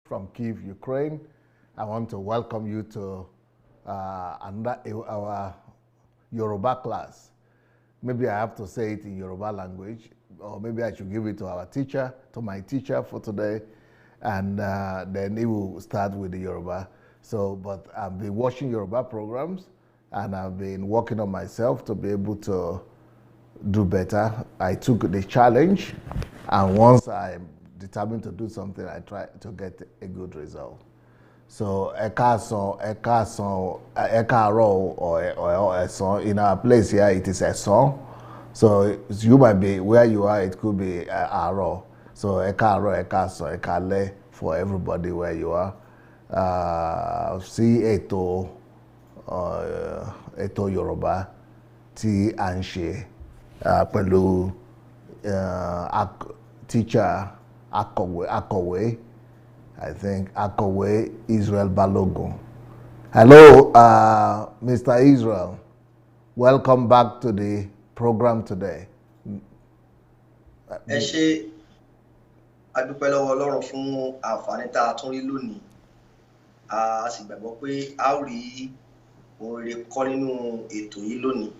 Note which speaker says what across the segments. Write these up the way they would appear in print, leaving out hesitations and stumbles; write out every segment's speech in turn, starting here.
Speaker 1: From Kyiv, Ukraine. I want to welcome you to our Yoruba class. Maybe I have to say it in Yoruba language, or maybe I should give it to our teacher, to my teacher for today, and then he will start with the Yoruba. So, but I've been watching Yoruba programs, and I've been working on myself to be able to do better. I took the challenge, and once I'm determined to do something, I try to get a good result. So ekason, ekaro, or eson. In our place here, it is eson. So you might be where you are. It could be aro. So ekaro, ekason, ekale for everybody where you are. Sí ètò Yorùbá tí à ń ṣe pẹ̀lú teacher akọ̀wé, I think akọ̀wé Israel Balogun. Hello, Mr. Israel. Welcome back to the program today.
Speaker 2: Ẹ ṣé, a dúpẹ́ lọ́wọ́ Ọlọ́run fún àǹfààní tá a tún rí lónìí. A sì gbàgbọ́ pé a ó rí ohun rere kọ́ nínú ètò yìí lónìí.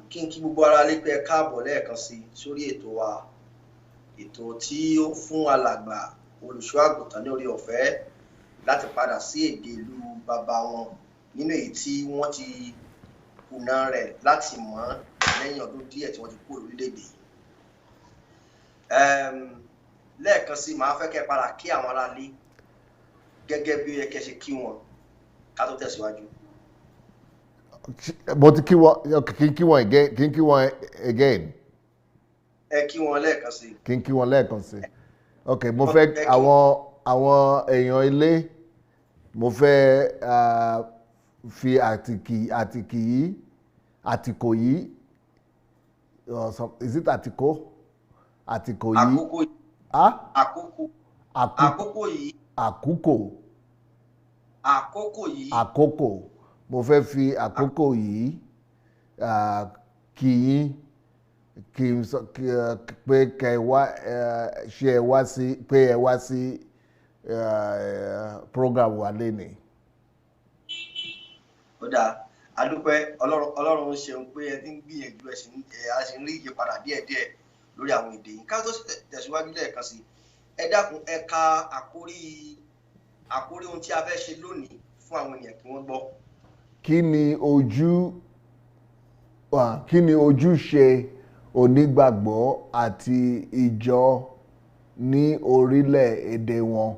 Speaker 2: Kí n kí gbogbo ara lé pé ẹ káàbọ̀ lẹ́ẹ̀kan sí sórí ètò wa. Ètò tí ó fún alàgbà olùṣọ́ àgùntàn ní oore ọ̀fẹ́ láti padà sí èdè ìlú bàbá wọn nínú èyí tí wọ́n ti kùnà rẹ̀ láti mọ̀ lẹ́yìn ọdún díẹ̀ tí wọ́n ti kúrò lórílẹ̀-èdè yìí. Lẹ́ẹ̀kan sí màá fẹ́ kẹ́ padà kí àwọn aráalé gẹ́gẹ́ bí ó yẹ kẹ́ ṣe kí wọn ká tó tẹ̀síwájú.
Speaker 1: Mo ti kí wọn, kí n kí wọn again.
Speaker 2: Ẹ kí wọn lẹ́ẹ̀kan sí.
Speaker 1: Kí n kí wọn lẹ́ẹ̀kan sí. Ok, mo fẹ́ àwọn èèyàn ilé, mo fẹ́ fi àtìkò yìí, is it àtìkò? Àtìkò yìí. Àkókò. Mo fẹ́ fi àkókò yìí kí yín, pé ẹ wá sí program wa lénìí.
Speaker 2: Ó dáa, a dúpẹ́ Ọlọ́run ṣeun pé ẹ ti ń gbìyànjú a sì ń rí ìyípadà díẹ̀díẹ̀ lórí àwọn èdè yìí. Ká tó tẹ̀síwájú lẹ́ẹ̀kan sí, ẹ dákun ẹ ka àkórí ohun tí a fẹ́ ṣe lónìí fún àwọn ènìyàn kí wọ́n gbọ́.
Speaker 1: Kí ni ojúṣe onígbàgbọ́ àti ìjọ ní orílẹ̀-èdè wọn?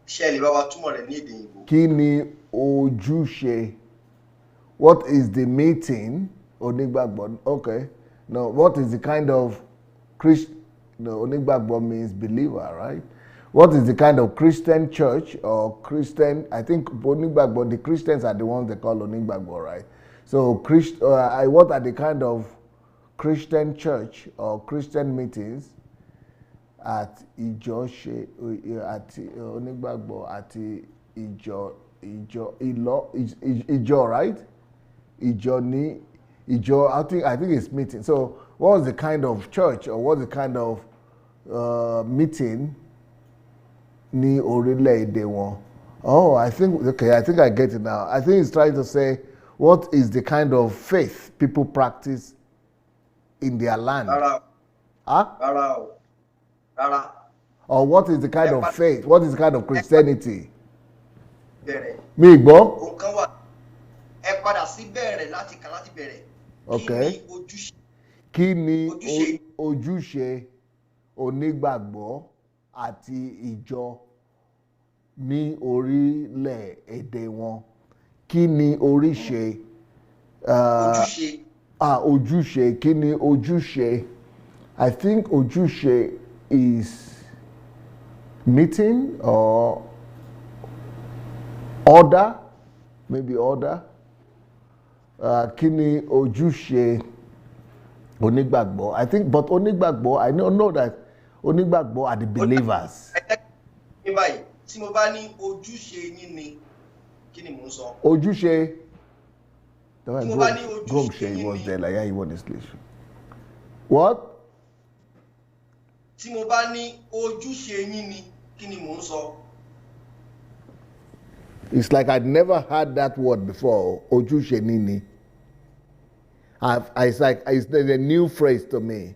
Speaker 2: Ṣé ẹ lè bá wa túmọ̀ rẹ̀ ní èdè Ìgbò?
Speaker 1: Kí ni ojúṣe? What is the meaning? Onígbàgbọ́. Okay. No, what is the kind of onígbàgbọ́ means believer, right? What is the kind of Christian church or Christian? I think onígbàgbọ́, the Christians are the ones they call onígbàgbọ́, right? So what are the kind of Christian church or Christian meetings at ìjọ ṣe àti onígbàgbọ́ àti ìjọ, right? Ìjọ, I think it's meeting. So what was the kind of church or what was the kind of meeting ní orílẹ̀-èdè wọn? Oh, I think I get it now. I think he's trying to say, what is the kind of faith people practice in their land?
Speaker 2: Rárá.
Speaker 1: Or what is the kind of faith? What is the kind of Christianity?
Speaker 2: Bẹ̀rẹ̀.
Speaker 1: Mi gbọ́.
Speaker 2: Nǹkan wà. Ẹ padà sí bẹ̀rẹ̀ láti bẹ̀rẹ̀.
Speaker 1: Okay.
Speaker 2: Kí ni ojúṣe
Speaker 1: Kí ni ojúṣe onígbàgbọ́ àti ìjọ ní orílẹ̀-èdè wọn? Kí ni ojúṣe? Ojúṣe. Kí ni ojúṣe? I think ojúṣe is meeting or order, maybe order. Kí ni ojúṣe onígbàgbọ́? I think, but onígbàgbọ́, I know that onígbàgbọ́ are the believers.
Speaker 2: Tí mo bá ní ojúṣe yín ni, kí ni mò ń sọ?
Speaker 1: Ojúṣe.
Speaker 2: Tí mo bá ní ojúṣe yín ni.
Speaker 1: Was there like he was asleep. What?
Speaker 2: Tí mo bá ní ojúṣe yín ni, kí ni mò ń sọ?
Speaker 1: It's like I'd never heard that word before. Ojúṣe ni. It's like it's a new phrase to me.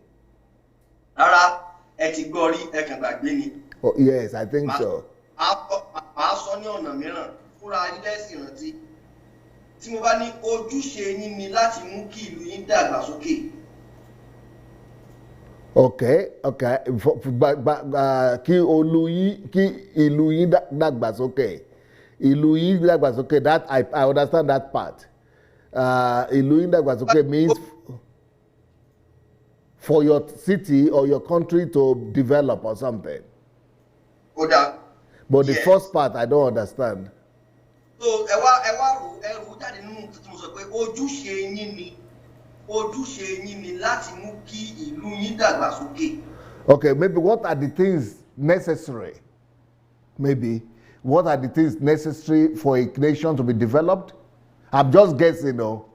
Speaker 2: Rárá, ẹ ti gbọ́ rí, ẹ kàn gbàgbé ni.
Speaker 1: Oh, yes, I think so.
Speaker 2: Màá sọ ní ọ̀nà mìíràn fúnra yín lẹ́sìn ìrántí. Tí mo bá ní ojúṣe yín ni láti mú kí ìlú yín dàgbàsókè.
Speaker 1: Okay. Kí ìlú yín dàgbàsókè. Ìlú yín dàgbàsókè, that I understand that part. Ìlú yín dàgbàsókè means for your city or your country to develop or something. But the first part I don't understand.
Speaker 2: So ẹ wá rò jáde nínú tí mo sọ pé ojúṣe yín ni láti mú kí ìlú yín dàgbàsókè.
Speaker 1: Okay, maybe what are the things necessary? Maybe what are the things necessary for a nation to be developed? I'm just guessing, though.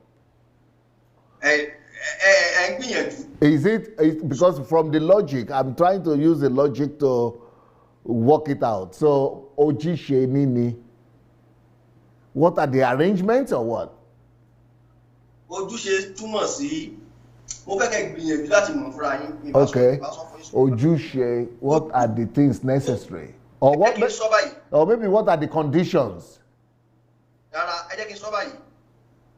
Speaker 1: Is it because from the logic, I'm trying to use the logic to work it out. So, ojúṣe ni. What are the arrangements or what?
Speaker 2: Ojúṣe túmọ̀ sí mo fẹ́ kẹ́ gbìyànjú láti mọ̀ fúnra yín.
Speaker 1: Okay. Ojúṣe, what are the things necessary? Or what? Or maybe what are the conditions?
Speaker 2: Rárá, ẹ jẹ́ kí n sọ báyìí.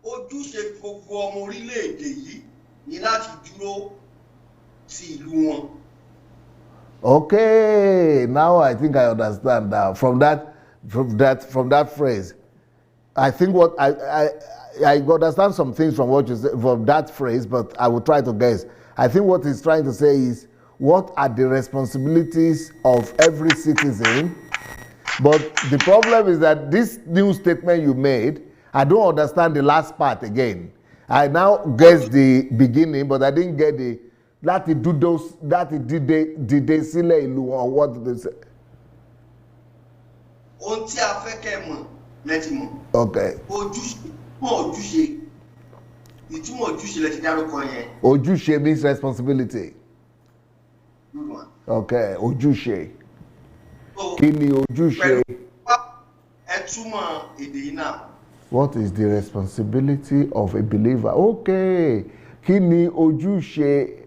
Speaker 2: Ojúṣe gbogbo ọmọ orílẹ̀-èdè yìí ni láti dúró sí ìlú wọn.
Speaker 1: Okay, now I think I understand now. From that phrase, I think what I understand some things from what you said from that phrase, but I will try to guess. I think what he's trying to say is, what are the responsibilities of every citizen? But the problem is that this new statement you made, I don't understand the last part again. I now guess the beginning, but I didn't get the láti dìde sílẹ̀ ìlú wọn, what did they say?
Speaker 2: Ohun tí a fẹ́ kẹ́ mọ̀ lẹ́tì mọ̀.
Speaker 1: Okay.
Speaker 2: Ojúṣe. Ìtumọ̀ ojúṣe lẹ ti dárúkọ yẹn.
Speaker 1: Ojúṣe means responsibility.
Speaker 2: Good one.
Speaker 1: Okay, ojúṣe. Kí ni ojúṣe?
Speaker 2: Ẹ túmọ̀ èdè yìí náà.
Speaker 1: What is the responsibility of a believer? Okay. Kí ni ojúṣe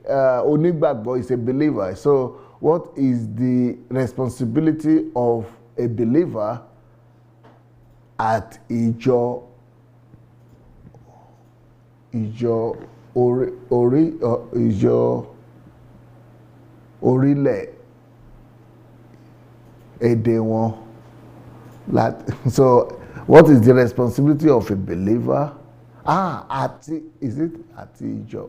Speaker 1: onígbàgbọ́ is a believer. So what is the responsibility of a believer at ìjọ orílẹ̀ èdè wọn? So what is the responsibility of a believer? Is it àti ìjọ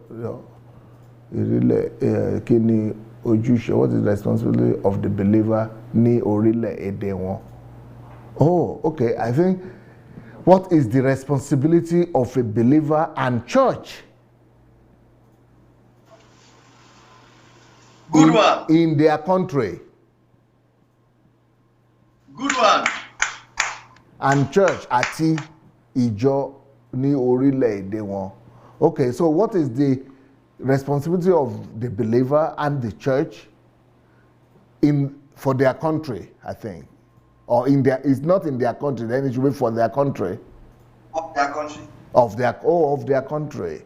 Speaker 1: orílẹ̀ kí ni ojúṣe? What is the responsibility of the believer ní orílẹ̀ èdè wọn? Oh, okay. I think what is the responsibility of a believer and church?
Speaker 2: Good one.
Speaker 1: In their country.
Speaker 2: Good one.
Speaker 1: And church àti ìjọ ní orílẹ̀-èdè wọn. Okay, so what is the responsibility of the believer and the church for their country, I think? Or it's not in their country, then it should be for their country.
Speaker 2: Of their country.
Speaker 1: Of their country.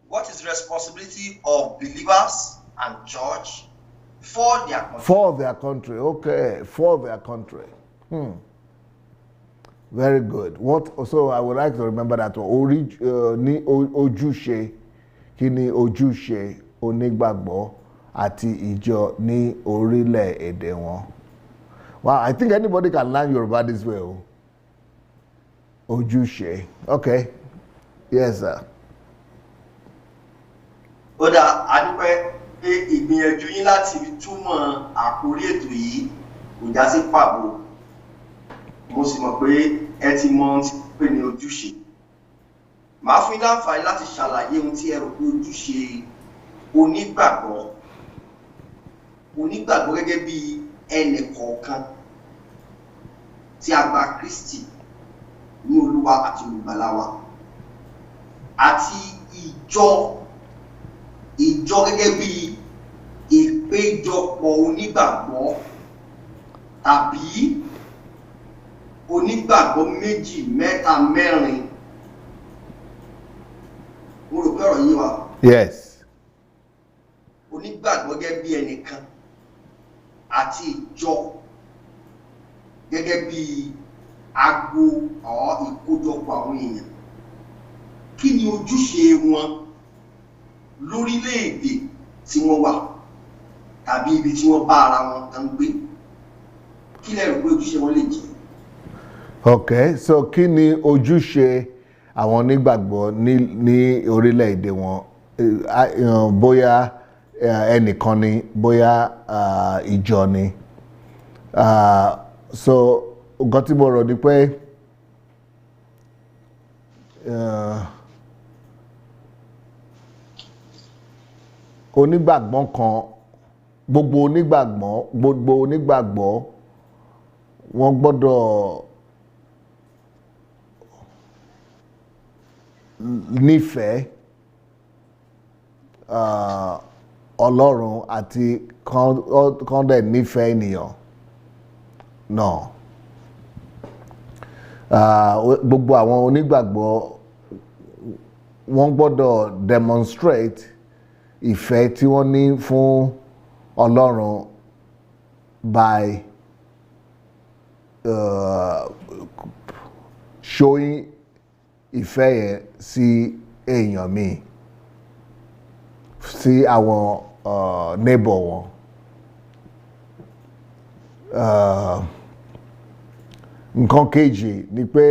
Speaker 2: What is the responsibility of believers and church for their country?
Speaker 1: For their country, okay. For their country. Very good. So I would like to remember that ní ojúṣe, kí ni ojúṣe onígbàgbọ́ àti ìjọ ní orílẹ̀-èdè wọn? Wow, I think anybody can learn Yoruba this way. Ojúṣe. Okay. Yes, sir.
Speaker 2: Ó dà, a dúpẹ́ pé ìgbìyànjú yín láti túmọ̀ àkórí ètò yìí kò já sí pàbó. Mo sì mọ̀ pé ẹ ti mọ ohun tí wọ́n pè ní ojúṣe. Màá fún yín láǹfààní láti ṣàlàyé ohun tí ẹ rò pé ojúṣe onígbàgbọ́. Onígbàgbọ́ gẹ́gẹ́ bí ẹnì kọ̀ọ̀kan tí a gba Kristi ní Olúwa àti Olùgbàlà wa. Àti ìjọ gẹ́gẹ́ bí ìpéjọpọ̀ onígbàgbọ́ tàbí onígbàgbọ́ méjì, mẹ́ta, mẹ́rin. Mo rò pé ọ̀rọ̀ yìí wà.
Speaker 1: Yes.
Speaker 2: Onígbàgbọ́ gẹ́gẹ́ bí ẹnìkan àti ìjọ gẹ́gẹ́ bí agbo ìkójọpọ̀ àwọn èèyàn. Kí ni ojúṣe wọn lórílẹ̀-èdè tí wọ́n wà tàbí ibi tí wọ́n bá ara wọn kan gbé? Kí lẹ rò pé ojúṣe wọn lè jẹ́?
Speaker 1: Okay, so kí ni ojúṣe àwọn onígbàgbọ́ ní orílẹ̀-èdè wọn? Bóyá ẹnìkan ni, bóyá ìjọ ni. So nǹkan tí mo rò ni pé onígbàgbọ́ kan, gbogbo onígbàgbọ́ wọ́n gbọ́dọ̀ nífẹ̀ẹ́ Ọlọ́run àti kán dẹ̀ nífẹ̀ẹ́ ènìyàn náà. Gbogbo àwọn onígbàgbọ́ wọ́n gbọ́dọ̀ demonstrate ìfẹ́ tí wọ́n ní fún Ọlọ́run by showing ìfẹ́ yẹn sí èèyàn míì, sí àwọn neighbor wọn. Nǹkan kejì ni pé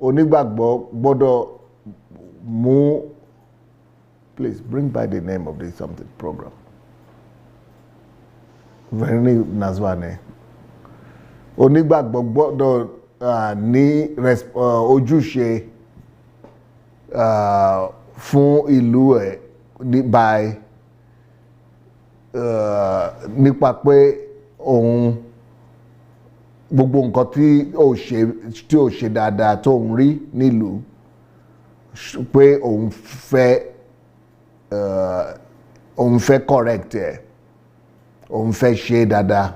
Speaker 1: onígbàgbọ́ gbọ́dọ̀ mú, please bring by the name of this something program. Very Nazwane. Onígbàgbọ́ gbọ́dọ̀ ní ojúṣe fún ìlú ẹ̀ nípa pé òun gbogbo nǹkan tí ó ṣe dáadáa tó ń rí nílùú pé òun fẹ́ correct ẹ̀, òun fẹ́ ṣe dáadáa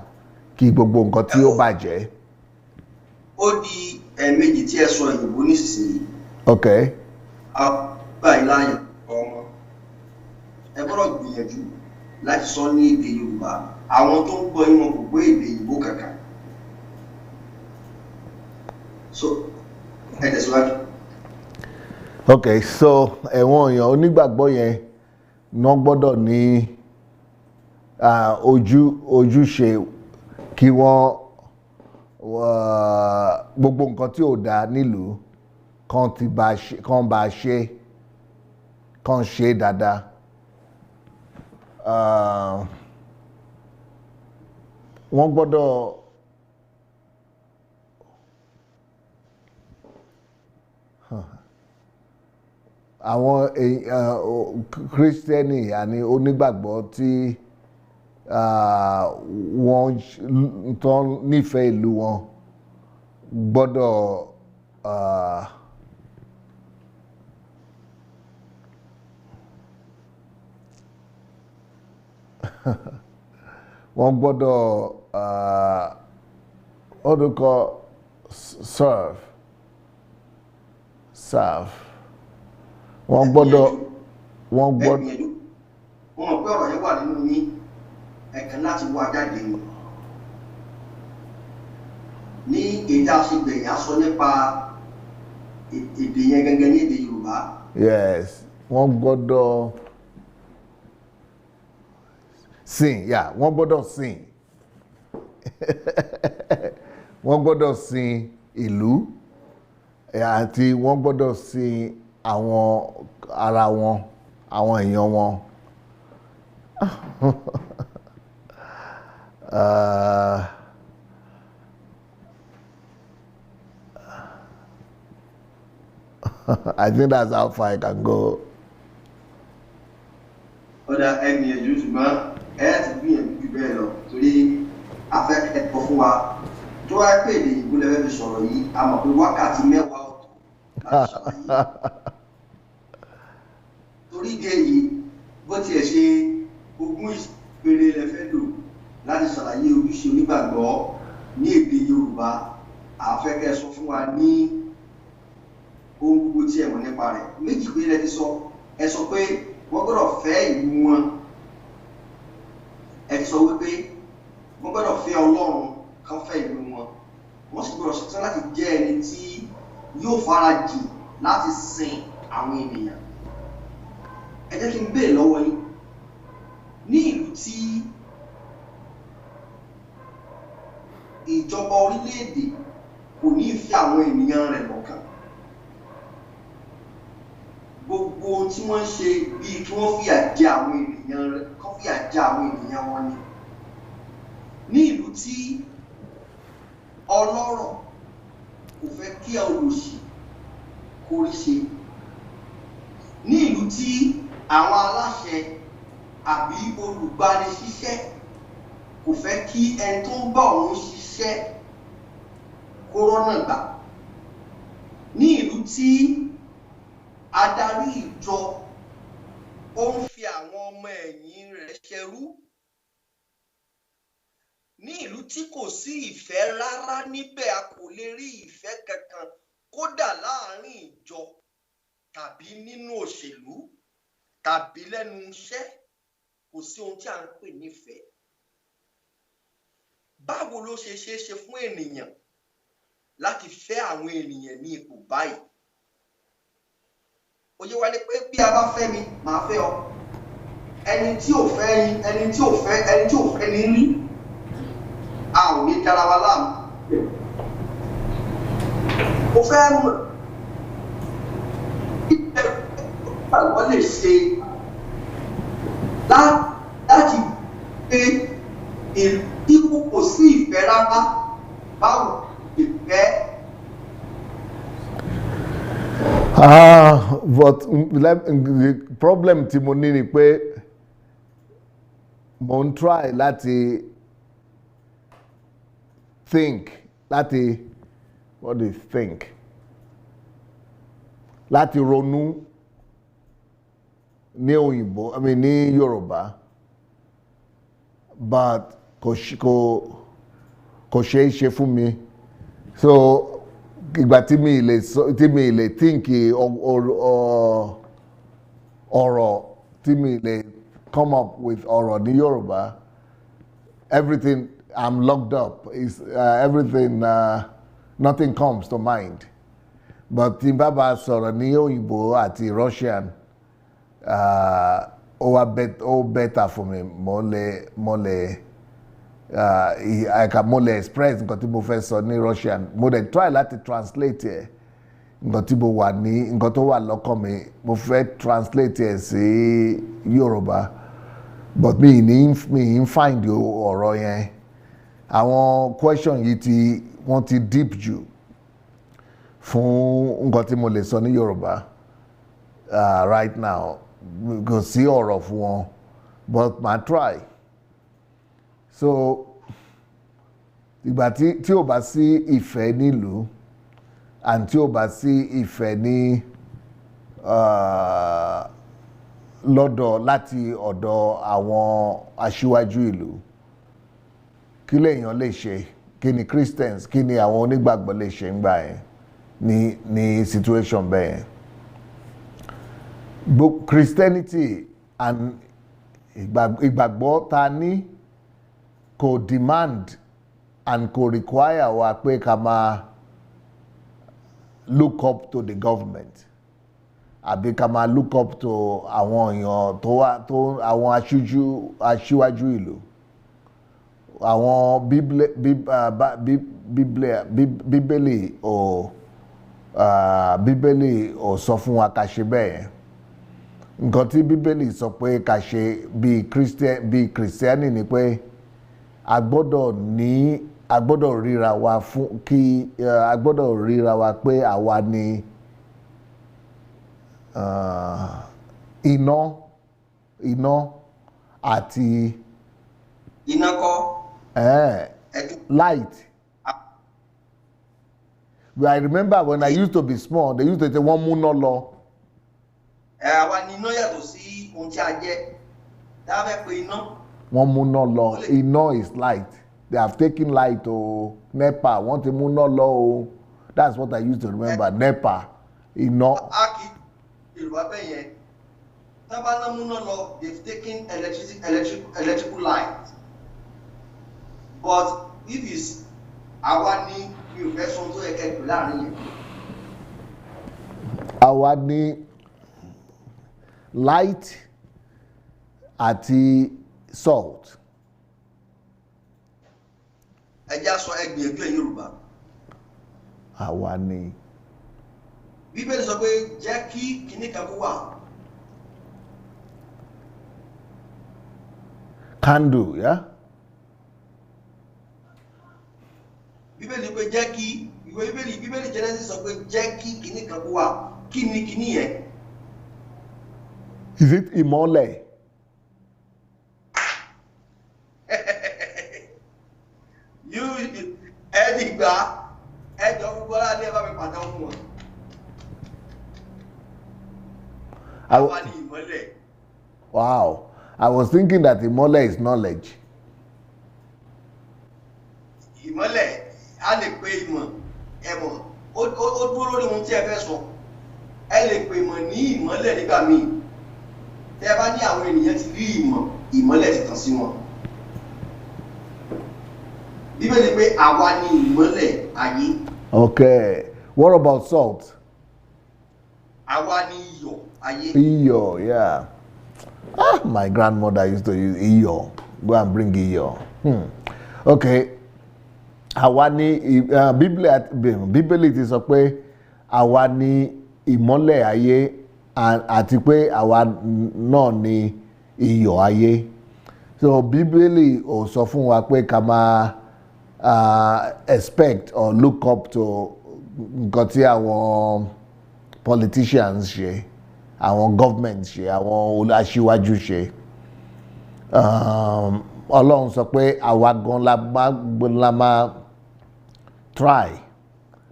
Speaker 1: kí gbogbo nǹkan tí ó bàjẹ́.
Speaker 2: Ó di ẹ̀ẹ̀mejì tí ẹ sọ Ìgbò nísinsìnyí.
Speaker 1: Okay.
Speaker 2: Àgbà ìlànà ọmọ ẹ gbọ́dọ̀ gbìyànjú láti sọ ní èdè Yorùbá. Àwọn tó ń gbọ́ yín wọn kò gbọ́ èdè Ìgbò kankan. So ẹ tẹ̀síwájú.
Speaker 1: Okay, so ẹ̀wọ̀n èèyàn onígbàgbọ́ yẹn náà gbọ́dọ̀ ní ojúṣe kí wọ́n gbogbo nǹkan tí ò dáa nílùú kàn ṣe dáadáa. Wọ́n gbọ́dọ̀ àwọn Kírísítẹ́nì àní onígbàgbọ́ tí wọ́n tán nífẹ̀ẹ́ ìlú wọn gbọ́dọ̀ wọ́n gbọ́dọ̀ serve wọ́n gbọ́dọ̀
Speaker 2: wọ́n mọ̀ pé ọ̀rọ̀ yẹn wà nínú yín ẹ̀kan láti wá jáde ni. ní èdè àṣegbẹ̀yìn á sọ nípa èdè yẹn gẹ́gẹ́ ní èdè Yorùbá.
Speaker 1: Yes, wọ́n gbọ́dọ̀ sìn, yeah, wọ́n gbọ́dọ̀ sìn. Wọ́n gbọ́dọ̀ sìn ìlú àti wọ́n gbọ́dọ̀ sìn àwọn ara wọn, àwọn èèyàn wọn. I think that's how far I can go.
Speaker 2: Ọ̀dà ẹgbìyànjú ṣùgbọ́n ẹ ti gbìyànjú jù bẹ́ẹ̀ lọ torí afẹ́kẹ́ ẹ̀kọ́ fún wa tó wáyé pé èdè ìbò lẹ́fẹ́ fi sọ̀rọ̀ yìí a mọ̀ pé wákàtí mẹ́wàá ọ̀tọ̀ láti ṣàlàyé. Torí ìdí èyí bó tiẹ̀ ṣe ogún ìpele lẹ́fẹ́ lò láti ṣàlàyé ojúṣe onígbàgbọ́ ní èdè Yorùbá afẹ́kẹ́ sọ fún wa ní ohun gbogbo tí ẹ mọ̀ nípa rẹ̀. Méjì pé lẹ́ti sọ ẹ sọ pé wọ́n gbọ́dọ̀ fẹ́ ìlú wọn, ẹ sọ wípé wọ́n gbọ́dọ̀ fẹ́ Ọlọ́run kan fẹ́ ìlú wọn, wọ́n sì gbọ́dọ̀ ṣetán láti jẹ́ ẹni tí yóò farajì láti sin àwọn ènìyàn. Ẹ jẹ́ kí n béèrè lọ́wọ́ yín, ní ìlú tí ìjọba orílẹ̀-èdè kò ní ìfẹ́ àwọn ènìyàn rẹ̀ lọ́kàn, gbogbo ohun tí wọ́n ń ṣe bíi kí wọ́n fìyà jẹ àwọn ènìyàn rẹ̀, kí wọ́n fìyà jẹ àwọn ènìyàn wọn ni. Ní ìlú tí ọlọ́rọ̀ kò fẹ́ kí olòṣì kó rí ṣe, ní ìlú tí àwọn aláṣẹ àbí olùgbanisíṣẹ́ kò fẹ́ kí ẹni tó ń bá òun ṣiṣẹ́ kó rọ́nà gbà, ní ìlú tí adarí ìjọ ó ń fi àwọn ọmọ ẹ̀yìn rẹ̀ ṣẹrú, ní ìlú tí kò sí ìfẹ́ rárá níbẹ̀, a kò lè rí ìfẹ́ kankan kódà láàárín ìjọ tàbí nínú òṣèlú tàbí lẹ́nu iṣẹ́, kò sí ohun tí a ń pè nífẹ̀ẹ́. Báwo ló ṣe ṣeé ṣe fún ènìyàn láti fẹ́ àwọn ènìyàn ní ipò báyìí? Òye wa ni pé bí a bá fẹ́ mi màá fẹ́ ọ, ẹni tí ò fẹ́ yín, ẹni tí ò fẹ́ ní rí, a ò ní dára wa láàmú. Mo fẹ́ mọ̀ bí ẹ̀rọ lè ṣe láti gbé ìlú tí kò sí ìfẹ́ rárá, báwo ìfẹ́.
Speaker 1: But the problem tí mo ní ni pé mo ń try láti think, what do you think? Láti ronú ní òyìnbó, ní Yorùbá, but kò ṣeé ṣe fún mi. So ìgbà tí mi lè think ọ̀rọ̀ tí mi lè come up with ọ̀rọ̀ ní Yorùbá, everything I'm locked up, is everything, nothing comes to mind. But tí n bá bá sọ̀rọ̀ ní òyìnbó àti Russian, ó better fún mi. Mo lè express nǹkan tí mo fẹ́ sọ ní Russian, mo dẹ̀ try láti translate ẹ̀, nǹkan tó wà lọ́kàn mi, mo fẹ́ translate ẹ̀ sí Yorùbá, but mi ń find ọ̀rọ̀ yẹn. Àwọn question yìí wọ́n ti deep jù fún nǹkan tí mo lè sọ ní Yorùbá right now, kò sí ọ̀rọ̀ fún wọn, but ma try. So ìgbà tí ò bá sí ìfẹ́ nílùú and tí ò bá sí ìfẹ́ ní láti ọ̀dọ̀ àwọn aṣíwájú ìlú, kí lèèyàn lè ṣe? Kí ni Christians, kí ni àwọn onígbàgbọ́ lè ṣe ńgbà yẹn ní situation bẹ́ẹ̀? Christianity and ìgbàgbọ́ ta ní kò demand and kò require wa pé ká máa look up to the government àbí ká máa look up to àwọn èèyàn tó àwọn aṣíwájú ìlú. Àwọn bíbélì ò sọ fún wa ká ṣe bẹ́ẹ̀. Nǹkan tí bíbélì sọ pé ká ṣe bí kìrìsìtẹ́nì ni pé a gbọ́dọ̀ ríra wa fún kí a gbọ́dọ̀ ríra wa pé àwa ni iná àti
Speaker 2: iná kọ́.
Speaker 1: Light. I remember when I used to be small, they used to say wọ́n múná lọ.
Speaker 2: Àwa ni iná yàtọ̀ sí ohun tí a jẹ́. Tá a fẹ́ pe iná.
Speaker 1: Wọ́n múná lọ. Iná is light. They have taken light o. NEPA wọ́n ti múná lọ o. That's what I used to remember. NEPA iná.
Speaker 2: A kì í Yorùbá bẹ́ẹ̀ yẹn. Tá a bá ná múná lọ, they've taken electrical light. But if it's àwa ni mi ò fẹ́ sọ tó yẹ kẹ́kọ̀ọ́ láàrin yẹn.
Speaker 1: Àwa ni light àti salt.
Speaker 2: Ẹja sọ ẹgbẹ̀ẹ́gbẹ̀ Yorùbá.
Speaker 1: Àwa ni.
Speaker 2: Bíbélì sọ pé jẹ́ kí kinní kan kó wà.
Speaker 1: Candle, yeah?
Speaker 2: Bíbélì pé jẹ́ kí ìwé Bíbélì Genesis sọ pé jẹ́ kí kinní kan kó wà. Kí ni kinní yẹn?
Speaker 1: Is it ìmọ́lẹ̀?
Speaker 2: Ẹ̀dìgbà ẹ̀jọ̀ gbogbo aládé bá mi pàtàkì fún wọn. Àwa ni ìmọ́lẹ̀.
Speaker 1: Wow. I was thinking that ìmọ́lẹ̀ is knowledge.
Speaker 2: Ìmọ́lẹ̀ a lè pe ìmọ̀ ẹ̀mọ̀ ó dúró lórí ohun tí ẹ fẹ́ sọ. Ẹ lè pe ìmọ̀ ní ìmọ́lẹ̀ nígbà míì. Tẹ́ ẹ bá ní àwọn ènìyàn ti rí ìmọ́lẹ̀ ti tàn sí wọn. Bíbélì pé àwa ni ìmọ́lẹ̀ ayé.
Speaker 1: Okay. What about salt?
Speaker 2: Àwa ni iyọ̀ ayé.
Speaker 1: Iyọ̀, yeah. My grandmother used to use iyọ̀. Go and bring iyọ̀. Okay. Àwa ni Bíbélì ti sọ pé àwa ni ìmọ́lẹ̀ ayé àti pé àwa náà ni iyọ̀ ayé. So Bíbélì ò sọ fún wa pé ká máa expect or look up to nǹkan tí àwọn politicians ṣe, àwọn government ṣe, àwọn aṣíwájú ṣe. Ọlọ́run sọ pé àwa gan la máa try,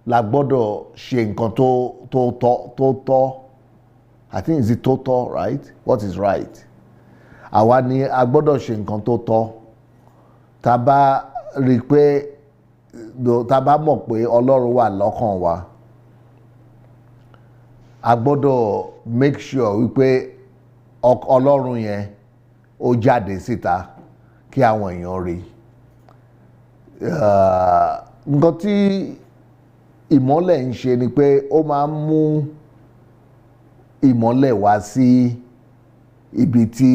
Speaker 1: la gbọ́dọ̀ ṣe nǹkan tó tọ́. I think is it tó tọ́, right? What is right? Àwa ni a gbọ́dọ̀ ṣe nǹkan tó tọ́. Tá bá rí pé tá bá mọ̀ pé Ọlọ́run wà lọ́kàn wa, a gbọ́dọ̀ make sure wípé Ọlọ́run yẹn ó jáde síta kí àwọn èèyàn rí. Nǹkan tí ìmọ́lẹ̀ ń ṣe ni pé ó máa ń mú ìmọ́lẹ̀ wá sí ibi tí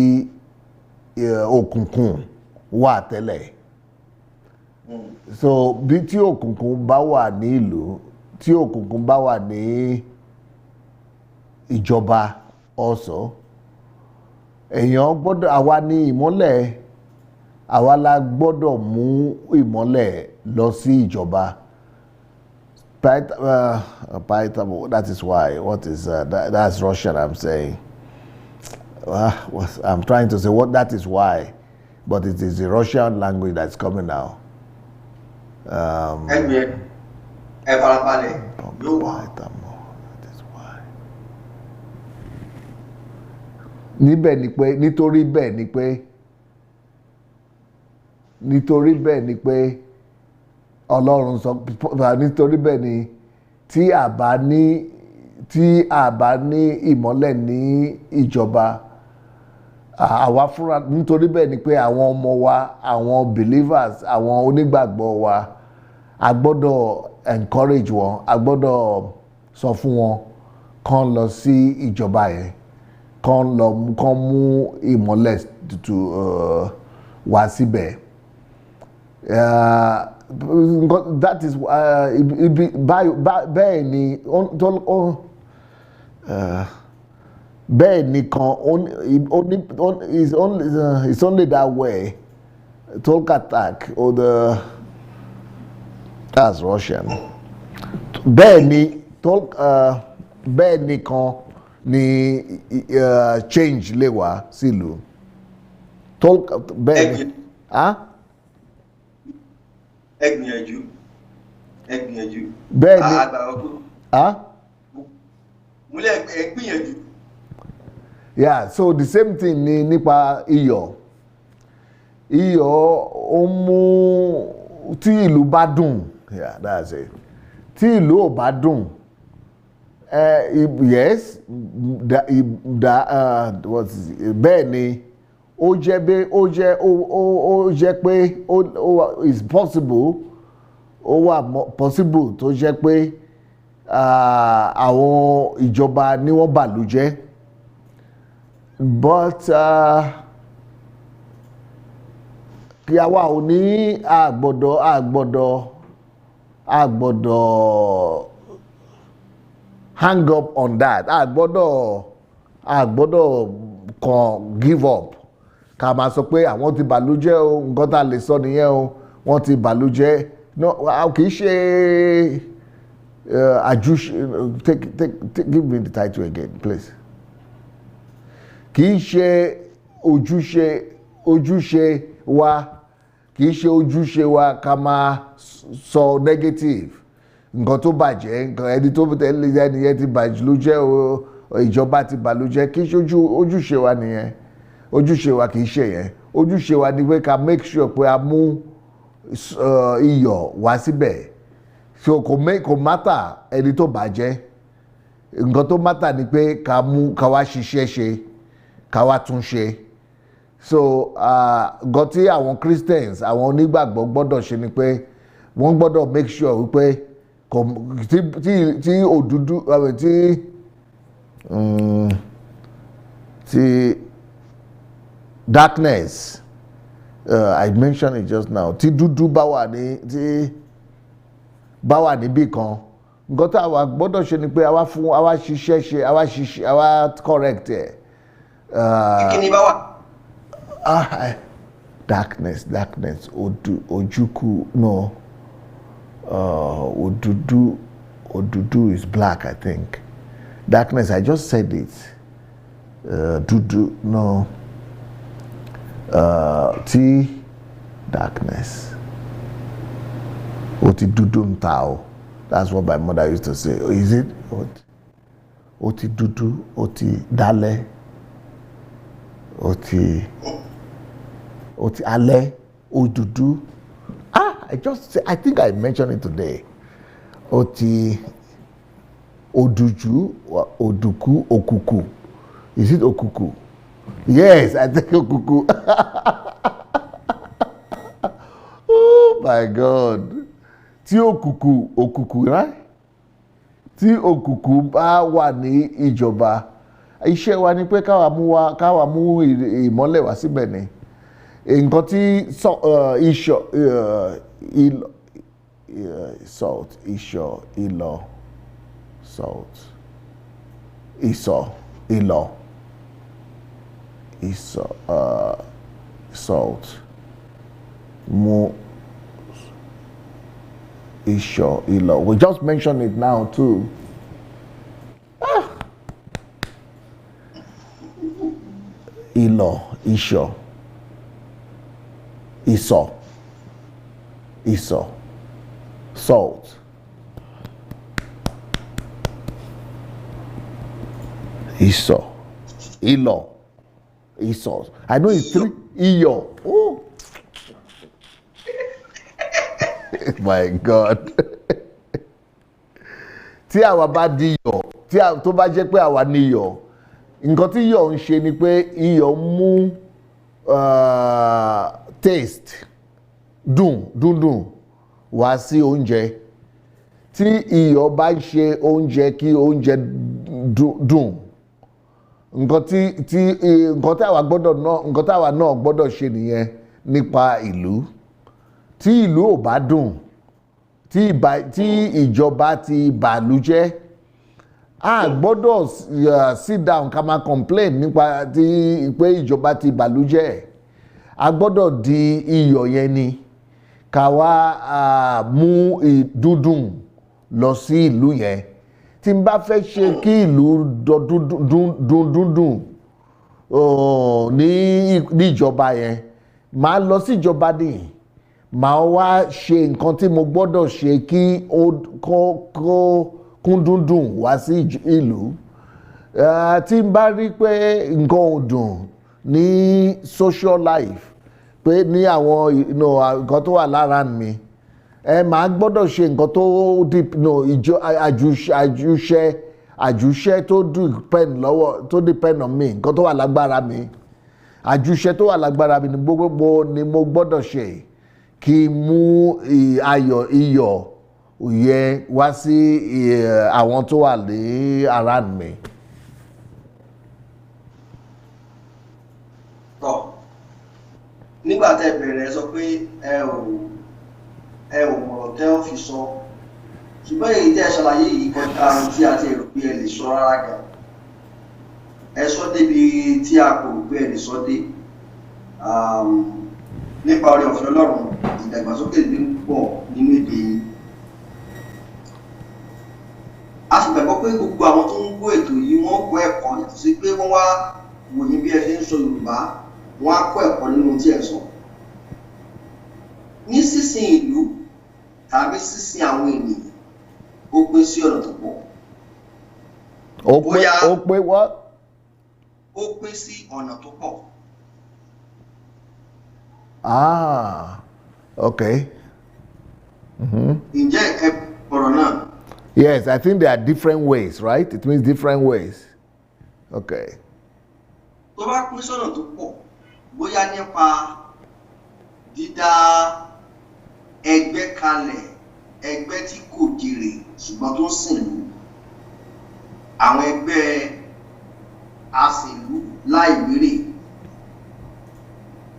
Speaker 1: òkùnkùn wà tẹ́lẹ̀. So bí tí òkùnkùn bá wà ní ìlú, tí òkùnkùn bá wà ní ìjọba also, èèyàn gbọ́dọ̀, àwa ní ìmọ́lẹ̀, àwa la gbọ́dọ̀ mú ìmọ́lẹ̀ lọ sí ìjọba. That is why. What is that's Russian I'm saying. I'm trying to say what that is why, but it is the Russian language that's coming now. That is why. Nítorí bẹ́ẹ̀ ni pé Ọlọ́run sọ, nítorí bẹ́ẹ̀ ni tí a bá ní ìmọ́lẹ̀ ní ìjọba, àwa fúnra nítorí bẹ́ẹ̀ ni pé àwọn ọmọ wa àwọn believers àwọn onígbàgbọ́ wa a gbọ́dọ̀ encourage wọn a gbọ́dọ̀ sọ fún wọn kán lọ sí ìjọba yẹn kán mú ìmọ́lẹ̀ tuntun wá síbẹ̀ that is bẹ́ẹ̀ ni bẹ́ẹ̀ nìkan it's only that way talk attack or that's Russian bẹ́ẹ̀ ni talk bẹ́ẹ̀ nìkan ni change lè wá sílùú talk bẹ́ẹ̀ ni
Speaker 2: ẹgbìyànjú
Speaker 1: bẹ́ẹ̀ ni
Speaker 2: múlẹ̀ ẹgbìyànjú.
Speaker 1: Yeah, so the same thing ni nípa iyọ̀ ó mú tí ìlú bá dùn yeah that's it tí ìlú ò bá dùn yes bẹ́ẹ̀ ni ó jẹ́ pé it's possible ó wà possible tó jẹ́ pé àwọn ìjọba ni wọ́n bàlú jẹ́ but kí àwa ò ní àgbọ́dọ̀ hang up on that àgbọ́dọ̀ kàn give up ká máa sọ pé àwọn ti bàlújẹ́ o nǹkan tá a lè sọ nìyẹn o wọ́n ti bàlújẹ́ no kì í ṣe give me the title again please kì í ṣe ojúṣe wa kì í ṣe ojúṣe wa ká máa sọ negative nǹkan tó bàjẹ́ nǹkan ẹni tó tẹ̀lé ẹni yẹn ti bàjẹ́ ló jẹ́ o ìjọba ti bàlújẹ́ kì í ṣe ojúṣe wa nìyẹn ojúṣe wa kì í ṣe yẹn ojúṣe wa ni pé ká make sure pé a mú iyọ̀ wá síbẹ̀ so kò mátà ẹni tó bàjẹ́ nǹkan tó mátà ni pé ká wá ṣiṣẹ́ ṣe ká wá tún ṣe so nǹkan tí àwọn Christians àwọn onígbàgbọ́ gbọ́dọ̀ ṣe ni pé wọ́n gbọ́dọ̀ make sure wípé tí òdúdú tí darkness I mentioned it just now tí dúdú bá wà níbì kan nǹkan tí àwa gbọ́dọ̀ ṣe ni pé àwa ṣiṣẹ́ ṣe àwa correct ẹ̀.
Speaker 2: Kíni bá wà.
Speaker 1: Darkness ojúkú no òdúdú is black I think darkness I just said it dúdú no tí darkness ó ti dúdú ń ta o that's what my mother used to say is it ó ti dúdú ó ti dálẹ̀ ó ti alẹ́ ó dúdú I think I mentioned it today ó ti òdùjú òdùkú òkùkù is it òkùkù yes I think òkùkù oh my God tí òkùkù right tí òkùkù bá wà ní ìjọba iṣẹ́ wa ni pé káwa mú ìmọ́lẹ̀ wá síbẹ̀ ni nǹkan tí salt mú ìlọ we just mentioned it now too. Ìṣọ̀ salt ìlọ̀ I know it's three iyọ̀ oh my God tí àwa bá di iyọ̀ tó bá jẹ́ pé àwa ní iyọ̀ nǹkan tí iyọ̀ ń ṣe ni pé iyọ̀ mú taste dùndùn wá sí oúnjẹ. Tí iyọ̀ bá ń ṣe oúnjẹ kí oúnjẹ dùn, nǹkan táwa náà gbọ́dọ̀ ṣe nìyẹn nípa ìlú. Tí ìlú ò bá dùn, tí ìjọba ti bàlú jẹ́, a gbọ́dọ̀ sit down ká máa complain nípa pé ìjọba ti bàlú jẹ́. A gbọ́dọ̀ di iyọ̀ yẹn ni ká wá mú dúndùn lọ sí ìlú yẹn. Tí n bá fẹ́ ṣe kí ìlú dùndùn ní ìjọba yẹn, màá lọ sí ìjọba ní, màá wá ṣe nǹkan tí mo gbọ́dọ̀ ṣe kí ó kún dùndùn wá sí ìlú. Tí n bá rí pé nǹkan ò dùn ní social life, pé ní àwọn nǹkan tó wà lára mi, màá gbọ́dọ̀ ṣe nǹkan àjùṣe tó depend on me, nǹkan tó wà lágbára mi. Àjùṣe tó wà lágbára mi ni mo gbọ́dọ̀ ṣe kí mú iyọ̀ yẹ wá sí àwọn tó wà ní around mi.
Speaker 2: Nígbà tẹ́ bẹ̀rẹ̀ sọ pé ẹ ò mọ̀rọ̀ tẹ́ ò fi sọ, ṣùgbọ́n èyí tẹ́ ṣàlàyé yìí kọjá ohun tí a ti rò pé ẹ lè sọ rárá gan. Ẹ sọ débi tí a kò rò pé ẹ lè sọ dé. Nípa oore ọ̀fẹ́ Ọlọ́run, ìdàgbàsókè lè ń pọ̀ nínú èdè yìí. A sì gbàgbọ́ pé gbogbo àwọn tó ń gbọ́ ètò yìí wọ́n kọ́ ẹ̀kọ́ yàtọ̀ sí pé wọ́n wá wòye bí ẹ ṣe ń sọ Yorùbá, wọ́n á kọ́ ẹ̀kọ́ nínú tí ẹ sọ. Ní sísìn ìlú tàbí sísìn àwọn ènìyàn, ó pín sí ọ̀nà tó pọ̀.
Speaker 1: Ó pé what?
Speaker 2: Ó pín sí ọ̀nà tó pọ̀.
Speaker 1: Okay.
Speaker 2: Ǹjẹ́ ẹ ọ̀rọ̀ náà?
Speaker 1: Yes, I think there are different ways, right? It means different ways. Okay.
Speaker 2: Tó bá pín sọ́nà tó pọ̀, bóyá nípa dídá ẹgbẹ́ kalẹ̀, ẹgbẹ́ tí kò jèrè ṣùgbọ́n tó sìn lú, àwọn ẹgbẹ́ aṣèlú láìwérè,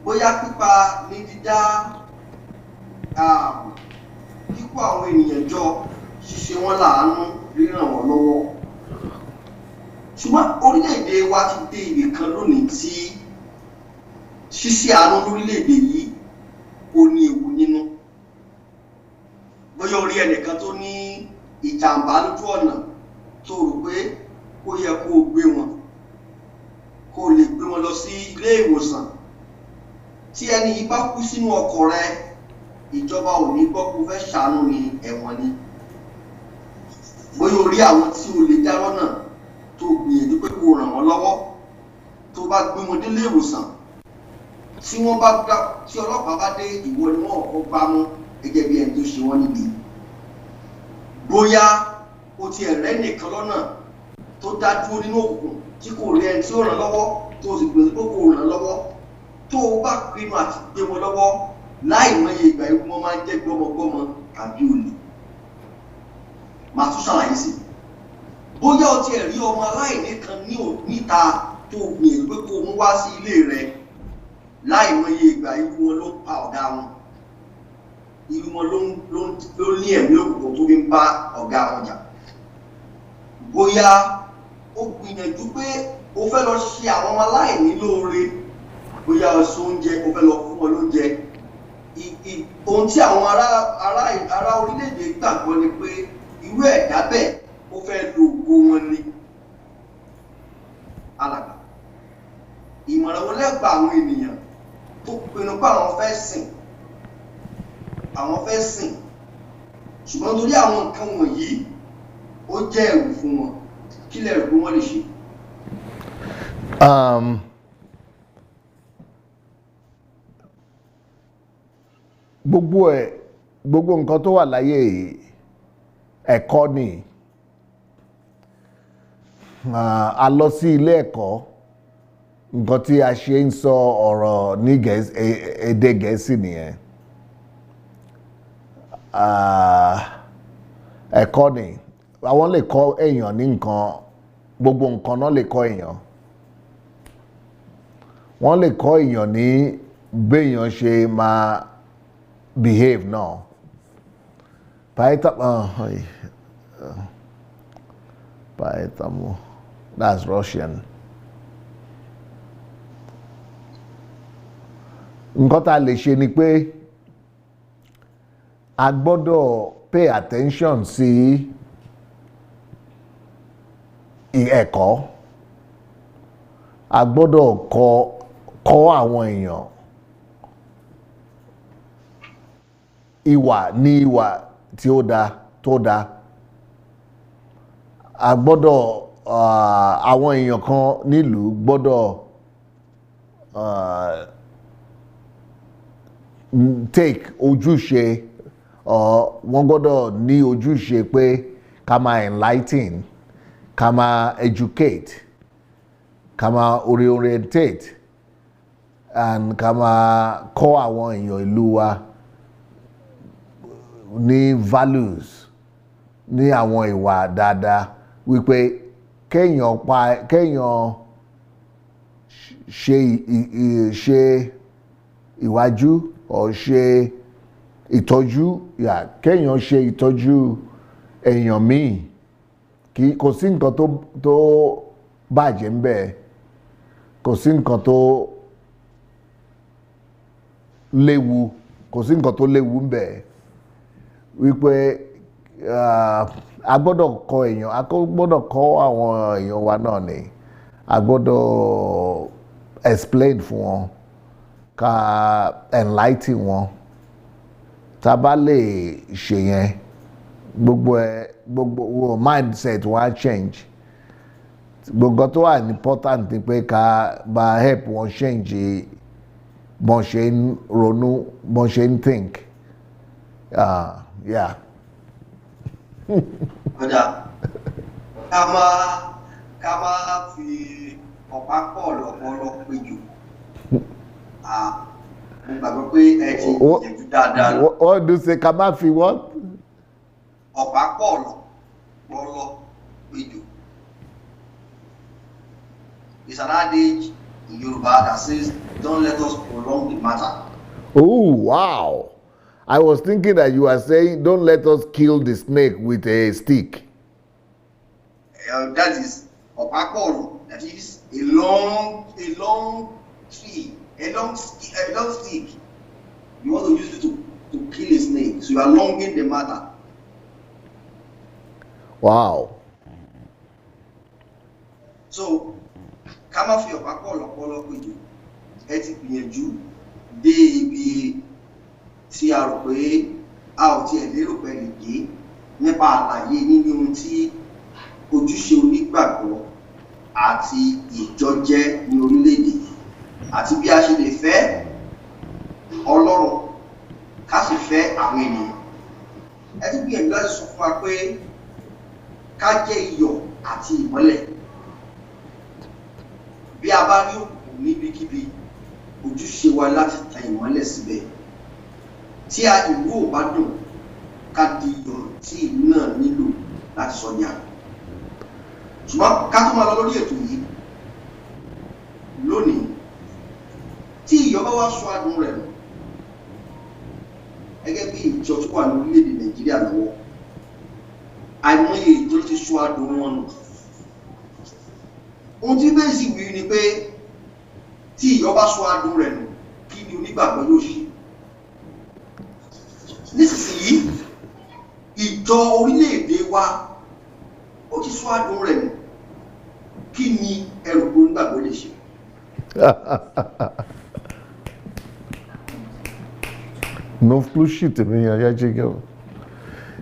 Speaker 2: bóyá pípa ní dídá kíkó àwọn ènìyàn jọ, ṣíṣe wọn láàánú, ríràn wọn lọ́wọ́. Ṣùgbọ́n orílẹ̀-èdè wa ti dé ibì kan lónìí tí ṣíṣe àánú lórílẹ̀-èdè yìí ó ní ewu nínú. Bóyá orí ẹnìkan tó ní ìjàmbá lójú ọ̀nà tó rò pé ó yẹ kó o gbé wọn, kó o lè gbé wọn lọ sí ilé ìwòsàn. Tí ẹni yìí bá kú sínú ọkọ̀ rẹ, ìjọba ò ní gbọ́ kó fẹ́ ṣàánú ní ẹ̀wọ̀n ni. Bóyá orí àwọn tí o lè dá lọ́nà tó gbìyànjú pé kó ràn wọ́n lọ́wọ́, tó bá gbé wọn délé ìwòsàn, tí ọlọ́pàá bá dé, ìwọ ni wọ́n kọ́ gbá mú gẹ́gẹ́ bí ẹni tó ṣe wọ́n níbi. Bóyá o ti ẹ̀rẹ́ nìkan lọ́nà tó dá dúró nínú òkùnkùn tí kò rí ẹni tí ó ràn lọ́wọ́, tó sì gbìyànjú pé kó ràn lọ́wọ́, tó o bá pinnu àti gbé wọn lọ́wọ́, láì mọye ìgbà ikú wọn máa ń jẹ́ gbọ́mọgbọ́mọ tàbí olè. Màá tún ṣàlàyé sí i. Bóyá o ti ẹ̀rí ọmọ aláìní kan níta tó gbìyànjú pé kó o mú wá sí ilé rẹ, láì mọye ìgbà ikú wọn ló pa ọ̀gá wọn. Irú wọn ló ní ẹ̀mí òkùnkùn tó fi ń bá ọ̀gá wọn jà. Bóyá o gbìyànjú pé o fẹ́ lọ ṣe àwọn ọmọ aláìní lóore, bóyá o ṣe oúnjẹ, o fẹ́ lọ fún wọn lóúnjẹ. Ohun tí àwọn ará orílẹ̀-èdè gbàgbọ́ ni pé irú ẹ̀dá bẹ́ẹ̀ ó fẹ́ lo ògo wọn ni. Alàgbà, ìmọ̀ràn wo lẹ́gbàá àwọn ènìyàn tó pinnu pé àwọn fẹ́ sìn, ṣùgbọ́n torí àwọn nǹkan wọ̀nyí ó jẹ́ ẹ̀rù fún wọn, kí lẹ rò pé wọ́n lè ṣe?
Speaker 1: Gbogbo nǹkan tó wà láyé ẹ̀kọ́ ni. a lọ sí ilé ẹ̀kọ́, nǹkan tí a ṣe ń sọ ọ̀rọ̀ ní èdè Gẹ̀ẹ́sì nìyẹn. Ẹ̀kọ́ ni àwọn lè kọ́ èèyàn ní nǹkan, gbogbo nǹkan náà lè kọ́ èèyàn. Wọ́n lè kọ́ èèyàn ní béèyàn ṣe máa behave náà. Поэтому that's Russian. Nǹkan tá a lè ṣe ni pé a gbọ́dọ̀ pay attention sí ẹ̀kọ́. A gbọ́dọ̀ kọ́ àwọn èèyàn ìwà ní ìwà tí ó dáa. A gbọ́dọ̀ àwọn èèyàn kan nílùú gbọ́dọ̀ take ojúṣe, wọ́n gbọ́dọ̀ ní ojúṣe pé ká máa enlighten, ká máa educate, ká máa orientate, and ká máa kọ́ àwọn èèyàn ìlú wa ní values, ní àwọn ìwà dáadáa, wípé kéèyàn ṣe ìwájú or ṣe ìtọ́jú, kéèyàn ṣe ìtọ́jú èèyàn míì, kò sí nǹkan tó bàjẹ́ ń bẹ̀, kò sí nǹkan tó léwu, ń bẹ̀, wípé a gbọ́dọ̀ kọ́ èèyàn, a gbọ́dọ̀ kọ́ àwọn èèyàn wa náà ni, a gbọ́dọ̀ explain fún wọn, ká enlighten wọn. Tá a bá lè ṣe yẹn, gbogbo mindset wa change. Gbogbo tó wà important ni pé ká bá help wọn change bọ́n ṣe ń ronú, bọ́n ṣe ń think. Yeah.
Speaker 2: Ọjà ká máa fi ọ̀pá pọ̀ lọ́pọ̀lọ́ péjọ. Mo gbàgbọ́ pé ẹ ti yẹ̀jú dáadáa.
Speaker 1: What do you say? Ká máa fi what?
Speaker 2: Ọ̀pá pọ̀ lọ́pọ̀lọ́ péjọ. It's an adage in Yoruba that says, "Don't let us prolong the matter."
Speaker 1: Oh, wow. I was thinking that you are saying, don't let us kill the snake with a stick.
Speaker 2: That is opakoro. That is a long tree, a long stick. You want to use it to kill a snake. So you are longing the matter.
Speaker 1: Wow.
Speaker 2: So, ká má fi opakoro polo péjọ. Ẹ ti gbìyànjú dé ibi tí a rò pé a ò tiẹ̀ lérò pé lè dé nípa àlàyé nínú ohun tí ojúṣe onígbàgbọ́ àti ìjọ jẹ́ ní orílẹ̀-èdè àti bí a ṣe lè fẹ́ Ọlọ́run ká sì fẹ́ àwọn ènìyàn. Ẹ ti gbìyànjú láti sọ fún wa pé ká jẹ́ iyọ̀ àti ìmọ́lẹ̀. Bí a bá rí òkùnkùn níbikíbi, ojúṣe wa láti tan ìmọ́lẹ̀ síbẹ̀. Tí ìlú ò bá dùn, ká di iyọ̀ tí ìlú náà nílò láti sọ ní àná. Ṣùgbọ́n ká tó máa lọ lórí ètò yìí lónìí, tí iyọ̀ bá wá sọ adùn rẹ̀ nù, gẹ́gẹ́ bí ìjọ tó wà ní orílẹ̀-èdè Nàìjíríà lọ́wọ́, àìmọye ìjọ ti sọ adùn wọn nù. Ohun tí bẹ́ẹ̀ sì wí ni pé tí iyọ̀ bá sọ adùn rẹ̀ nù, kí ni onígbàgbọ́ yóò ṣe? Nísinsìnyí, ìjọ orílẹ̀-èdè wa ó ti sọ adùn rẹ̀ nù, kí ni ẹrù pé onígbàgbọ́ lè ṣe?
Speaker 1: No включите меня, я чекал.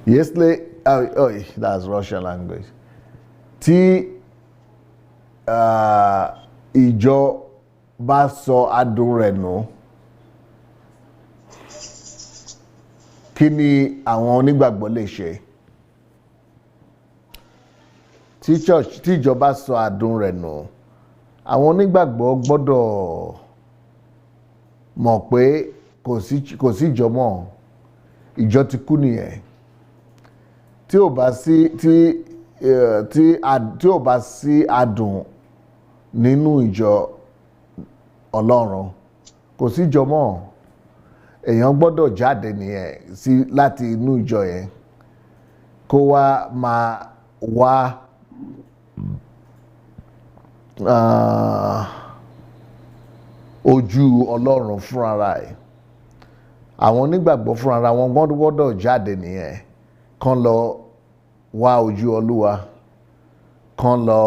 Speaker 1: Если... Ой, that's Russian language. Tí ìjọ bá sọ adùn rẹ̀ nù, kí ni àwọn onígbàgbọ́ lè ṣe? church tí ìjọba sọ àdùn rẹ̀ nù àwọn onígbàgbọ́ gbọ́dọ̀ mọ̀ pé kò sí ìjọ mọ́ ìjọ ti kú nìyẹn tí ò bá sí àdùn nínú ìjọ Ọlọ́run kò sí ìjọ mọ́ èèyàn gbọ́dọ̀ jáde nìyẹn láti inú ìjọ yẹn kó wá máa wá ojú Ọlọ́run fúnra ẹ̀ àwọn onígbàgbọ́ fúnra wọn gbọ́dọ̀ jáde nìyẹn kán lọ wá ojú Olúwa kán lọ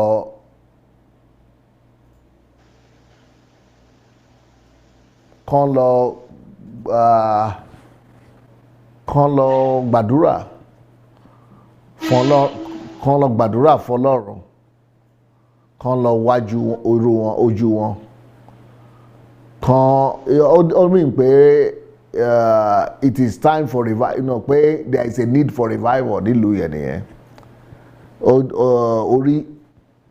Speaker 1: gbàdúrà fọ́lọ́run kán lọ wájú ojú wọn ó mean pé it is time for revival pé there is a need for revival nílùú yẹn nìyẹn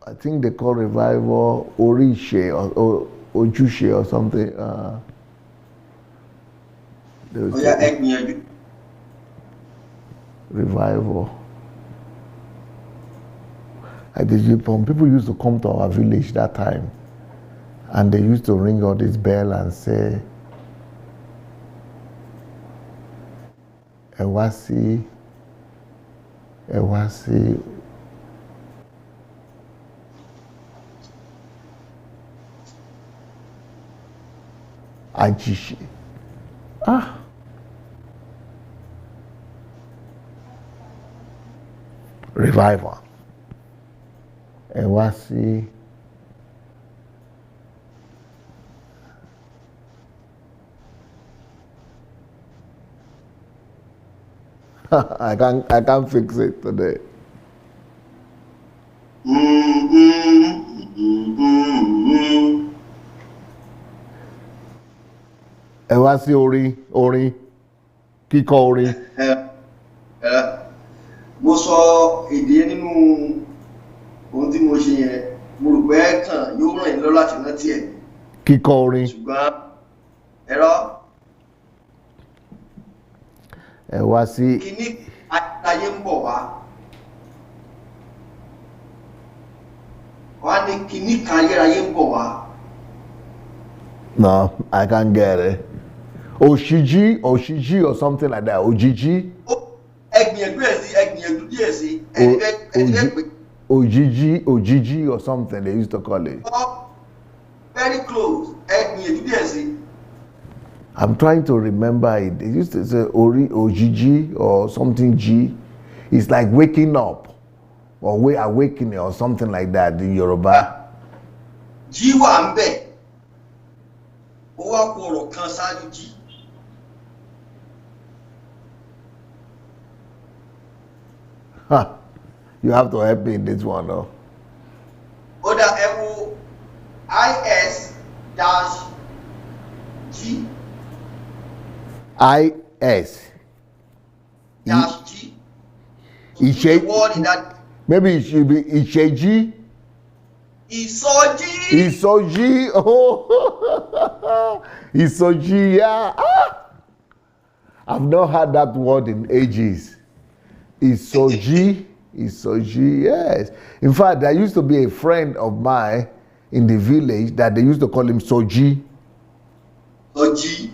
Speaker 1: I think they call revival oríṣe or ojúṣe or something. Revival. People used to come to our village that time and they used to ring all this bell and say ẹ wá sí ajíṣe revival ẹ wá sí I can't fix it today. Ẹ wá sí orin kíkọ orin.
Speaker 2: Mo sọ èdè nínú ohun tí mo ṣe yẹn mo rò pé kàn yóò ràn yín lọ láti rántí ẹ̀.
Speaker 1: Kíkọ orin.
Speaker 2: Ṣùgbọ́n ẹ̀rọ.
Speaker 1: Ẹ wá sí.
Speaker 2: Kíní ayé ń bọ̀ wá. Wá ní kíní kan ayé ń bọ̀ wá.
Speaker 1: No, I can't get it. Oshiji or something like that. Ojiji.
Speaker 2: Ẹgbìyànjú díẹ̀ sí.
Speaker 1: Ojiji or something they used to call it.
Speaker 2: Very close. Ẹgbìyànjú díẹ̀ sí.
Speaker 1: I'm trying to remember it. They used to say Ojiji or something G. It's like waking up or awakening or something like that in Yoruba.
Speaker 2: Jí wà ń bẹ̀. Ó wá kó ọ̀rọ̀ kan ṣáájú jí.
Speaker 1: You have to help me in this one, though.
Speaker 2: Oda Evo IS-G.
Speaker 1: IS.
Speaker 2: G.
Speaker 1: The
Speaker 2: word in that.
Speaker 1: Maybe it should be Icheji. Isoji. Oh, Isoji. Yeah. I've not heard that word in ages. Isoji. Yes. In fact, there used to be a friend of mine in the village that they used to call him Soji.
Speaker 2: Soji.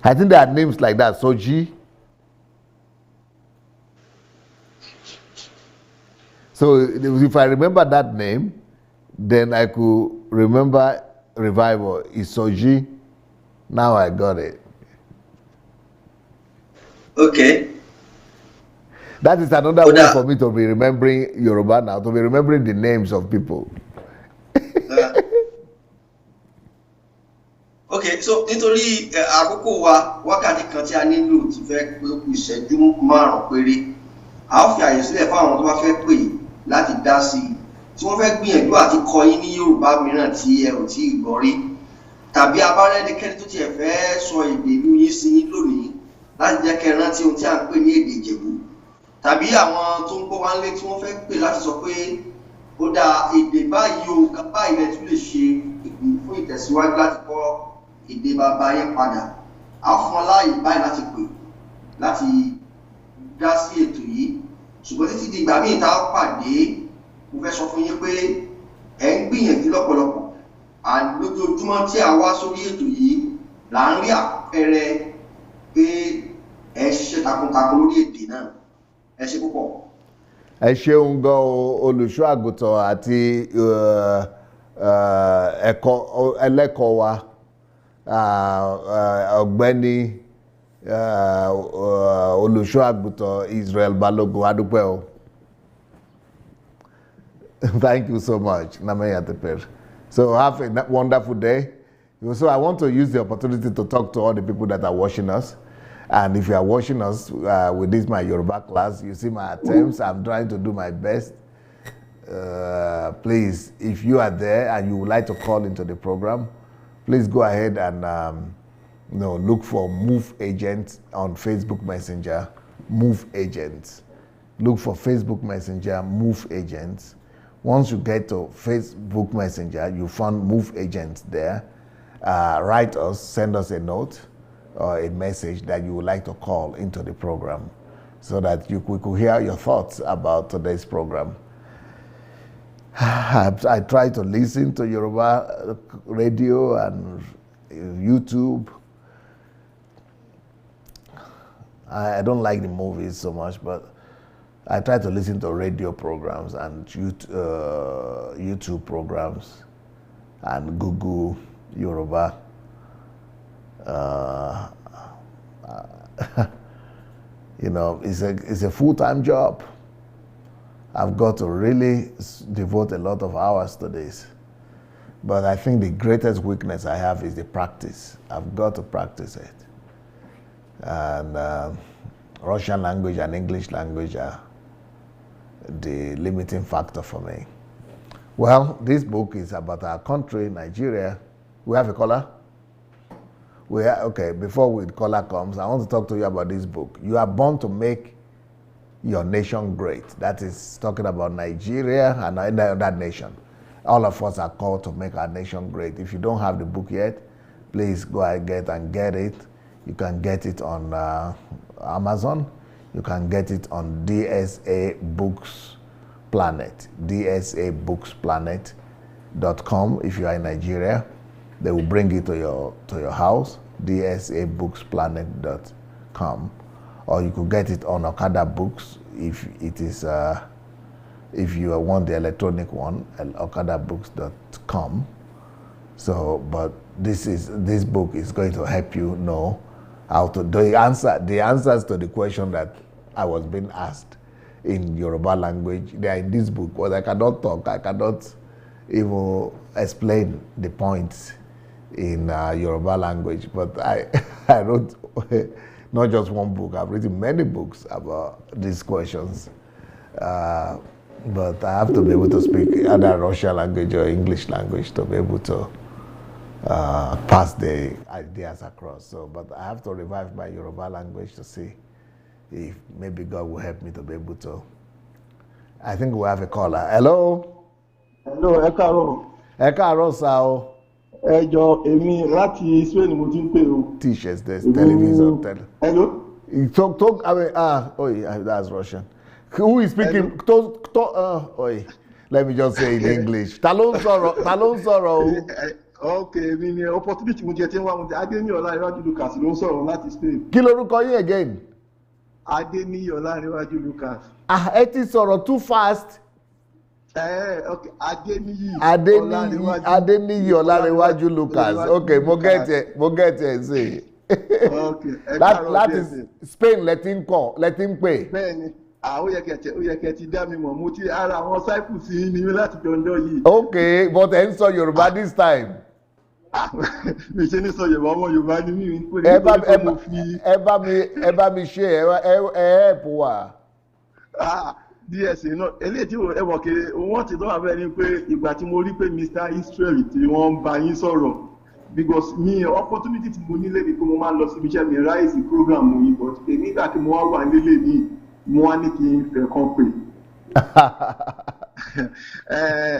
Speaker 1: I think they had names like that, Soji. So if I remember that name, then I could remember revival. Isoji. Now I got it.
Speaker 2: Okay.
Speaker 1: That is another way for me to be remembering Yoruba now, to be remembering the names of people.
Speaker 2: Okay, so nítorí àkókò wa wákàtí kan tí a nílò ti fẹ́ pé ó kù ìṣẹ́jú 5 péré. A ó fi àyè sílẹ̀ fún àwọn tó bá fẹ́ pè láti dá sí i. Tí wọ́n fẹ́ gbìyànjú àti kọ́ yín ní Yorùbá mìíràn tí ẹ ò tí ì gbọ́ rí. Tàbí abárẹ́nikẹ́ni tó tiẹ̀ fẹ́ sọ èdè ìlú yín sí yín lónìí láti jẹ́ kẹ́ rántí ohun tí a ń pè ní èdè Ìjẹ̀bú. Tàbí àwọn tó ń gbọ́ wá nílé tí wọ́n fẹ́ pè láti sọ pé ó dá èdè báyìí o kan báyìí lẹ tún lè ṣe fún ìtẹ̀síwájú láti kọ́ èdè bàbá yẹn padà á fún ọ láàyè báyìí láti pè láti dá sí ètò yìí ṣùgbọ́n títí di ìgbà míì tá a pàdé mo fẹ́ sọ fún yín pé ẹ ń gbìyànjú lọ́pọ̀lọpọ̀ lójoojúmọ́ tí a wá sórí ètò yìí là ń rí àpẹẹrẹ pé ẹ ṣiṣẹ́ takuntakun lórí èdè náà ẹ ṣe púpọ̀.
Speaker 1: Ẹ ṣeun gan olùṣọ́ àgùntàn àti ẹlẹ́kọ̀ọ́ wa ọ̀gbẹ́ni olùṣọ́ àgùntàn Israel Balogun adúpẹ́ o. Thank you so much. So have a wonderful day. So I want to use the opportunity to talk to all the people that are watching us. And if you are watching us with this my Yoruba class, you see my attempts. I'm trying to do my best. Please, if you are there and you would like to call into the program, please go ahead and look for Move Agents on Facebook Messenger. Move Agents. Look for Facebook Messenger, Move Agents. Once you get to Facebook Messenger, you find Move Agents there. Write us, send us a note or a message that you would like to call into the program so that we could hear your thoughts about today's program. I try to listen to Yoruba radio and YouTube. I don't like the movies so much, but I try to listen to radio programs and YouTube programs and Google Yoruba. It's a full-time job. I've got to really devote a lot of hours to this. But I think the greatest weakness I have is the practice. I've got to practice it. And Russian language and English language are the limiting factor for me. Well, this book is about our country, Nigeria. We have a caller? Okay, before the caller comes, I want to talk to you about this book. You are born to make your nation great. That is talking about Nigeria and that nation. All of us are called to make our nation great. If you don't have the book yet, please go ahead and get it. You can get it on Amazon. You can get it on DSA Books Planet, dsabooksplanet.com. If you are in Nigeria, they will bring it to your house, dsabooksplanet.com. Or you could get it on Okada Books if you want the electronic one, okadabooks.com. So, but this book is going to help you know how to the answers to the question that I was being asked in Yoruba language. They are in this book, but I cannot talk. I cannot even explain the points in Yoruba language. But I wrote not just one book. I've written many books about these questions. But I have to be able to speak either Russian language or English language to be able to pass the ideas across. So, but I have to revive my Yoruba language to see if maybe God will help me to be able to. I think we have a caller. Hello?
Speaker 3: Hello, ẹ káàárọ̀.
Speaker 1: Ẹ káàárọ̀ sà o.
Speaker 3: Ẹ jọ̀ọ́, èmi láti Israel ni mo ti ń pè o.
Speaker 1: T-shirts, there's television.
Speaker 3: Hello?
Speaker 1: Talk, that's Russian. Who is speaking? Let me just say in English. Ta ló ń sọ̀rọ̀ o.
Speaker 3: Okay, èmi ni opportunity mo jẹ tí wọ́n mú Adéníyì Ọláníwájú Lucas ló ń sọ̀rọ̀ láti Spain.
Speaker 1: Kí lorúkọ yín again?
Speaker 3: Adéníyì Ọláníwájú Lucas.
Speaker 1: Ẹ ti sọ̀rọ̀ too fast.
Speaker 3: Okay, Adéníyì
Speaker 1: Ọláníwájú Lucas. Okay, mo get it say.
Speaker 3: Okay,
Speaker 1: that is Spain letting pay.
Speaker 3: Bẹ́ẹ̀ni, ó yẹ kẹ́ ti dá mi mọ̀, mo ti ara àwọn cycles yìí ni láti jọjọ́ yìí.
Speaker 1: Okay, but ẹ ń sọ Yorùbá this time.
Speaker 3: Mi ṣe ní sọ Yorùbá, ọmọ Yorùbá ni mí.
Speaker 1: Ẹ bá mi ṣe help wa.
Speaker 3: DSA náà eléyìí tí ẹ wọ̀ kiri wọ́n ti dán abẹ́ ni pé ìgbà tí mo rí pé Mr. Israel tí wọ́n ń bá yín sọ̀rọ̀ because mi opportunity tí mo nílé ni pé mo máa ń lọ síbi iṣẹ́ mi ráyè sí program mo yìí but nígbà tí mo wá wà nílé ní mo wá ní kí n fẹ́ kàn pé.